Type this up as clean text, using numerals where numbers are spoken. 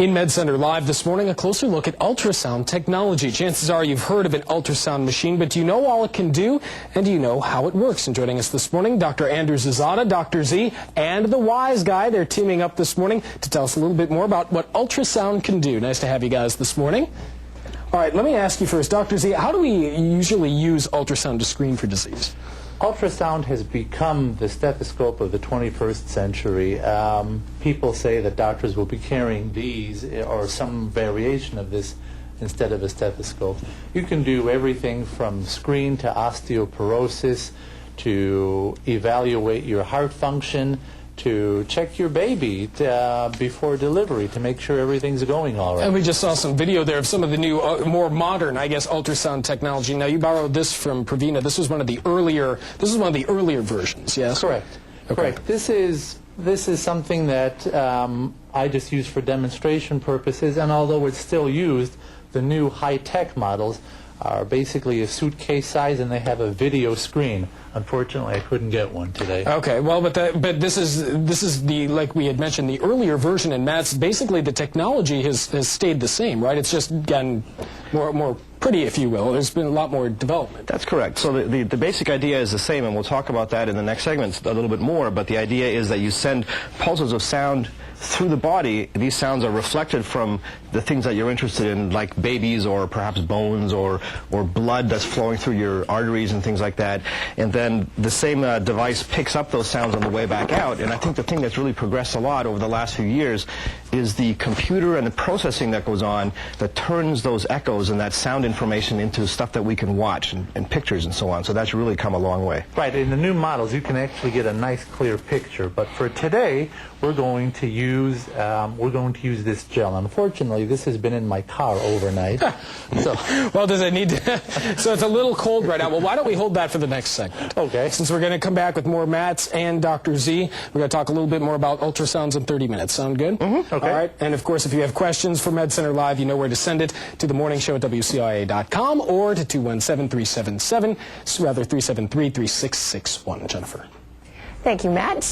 In MedCenter Live this morning, a closer look at ultrasound technology. Chances are you've heard of an ultrasound machine, but do you know all it can do? And do you know how it works? And joining us this morning, Dr. Andrew Zazada, Dr. Z, and the Wise Guy. They're teaming up this morning to tell us a little bit more about what ultrasound can do. Nice to have you guys this morning. All right, let me ask you first, Dr. Z, how do we usually use ultrasound to screen for disease? Ultrasound has become the stethoscope of the 21st century. People say that doctors will be carrying these or some variation of this instead of a stethoscope. You can do everything from screen to osteoporosis, to evaluate your heart function, to check your baby before delivery to make sure everything's going all right. And we just saw some video there of some of the new, more modern, I guess, ultrasound technology. Now, you borrowed this from Pravina. This was one of the earlier versions, yes? Correct. Okay. Correct. This is something that I just use for demonstration purposes, and although it's still used, the new high-tech models are basically a suitcase size, and they have a video screen. Unfortunately, I couldn't get one today. Okay, well, but this is the, like we had mentioned, the earlier version, and Matt's basically the technology has stayed the same, right? It's just gotten more pretty, if you will. There's been a lot more development. That's correct. So the basic idea is the same, and we'll talk about that in the next segment a little bit more, but the idea is that you send pulses of sound through the body. These sounds are reflected from the things that you're interested in, like babies or perhaps bones or blood that's flowing through your arteries and things like that. And then the same device picks up those sounds on the way back out. And I think the thing that's really progressed a lot over the last few years is the computer and the processing that goes on that turns those echoes and that sound information into stuff that we can watch and pictures and so on. So that's really come a long way. Right. In the new models, you can actually get a nice, clear picture. But for today, we're going to use this gel. Unfortunately, this has been in my car overnight. So, well, does it need to? So it's a little cold right now. Well, why don't we hold that for the next segment? Okay. Since we're going to come back with more Matt's and Dr. Z, we're going to talk a little bit more about ultrasounds in 30 minutes. Sound good? Mm-hmm. Okay. All right. And of course, if you have questions for MedCenter Live, you know where to send it to the morning show at wcia.com or to 217-377, rather 373-3661. Jennifer. Thank you, Matt.